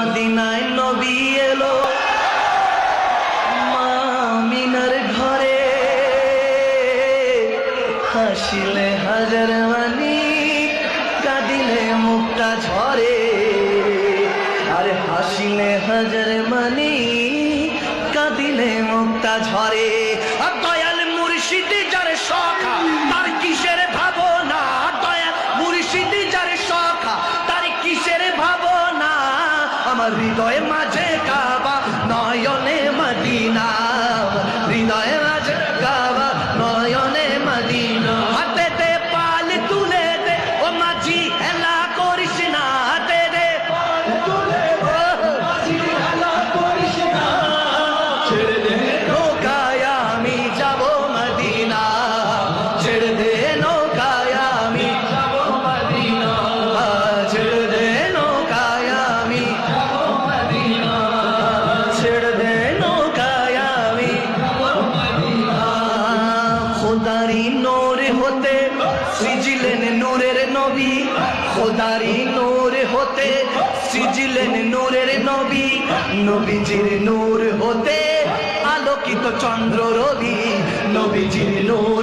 মদিনায় নবী এলো মা আমিনার ঘরে, হাসিলে হাজার মানি কাঁদিলে মুক্তা ঝরে, আরে হাসিলে হাজার মানি কাঁদিলে মুক্তা ঝরে। আর দয়াল মুর্শিদি যার সখা তার কিসের ভাবনা, দয়াল মুর্শিদি যার সখা তার কিসের ভাবনা, আমার হৃদয়ে মাঝে কাবা নয়নে মদিনা, হৃদয়ে মাঝে কাবা নয়নে মদিনা। হাতে দে পাল তুলে দে ও মাঝি হেলা করিস না, হাতে দে পাল তুলে দে মাঝি হেলা করিস না, ছেড়ে দে নৌকায় আমি যাব মদিনা, ছেড়ে দে নৌকায় আমি যাব মদিনা, ছেড়ে দে নৌকায় আমি যাব মদিনা, ছেড়ে দে নৌকায় আমি যাব মদিনা। খোদারি নূর হতে সৃজিলেন নূরের নবী, খোদারি নূর হতে সৃজিলেন নূরের নবী, নবীজির নূর হতে আলোকিত চন্দ্র রবি, নবীজির নূর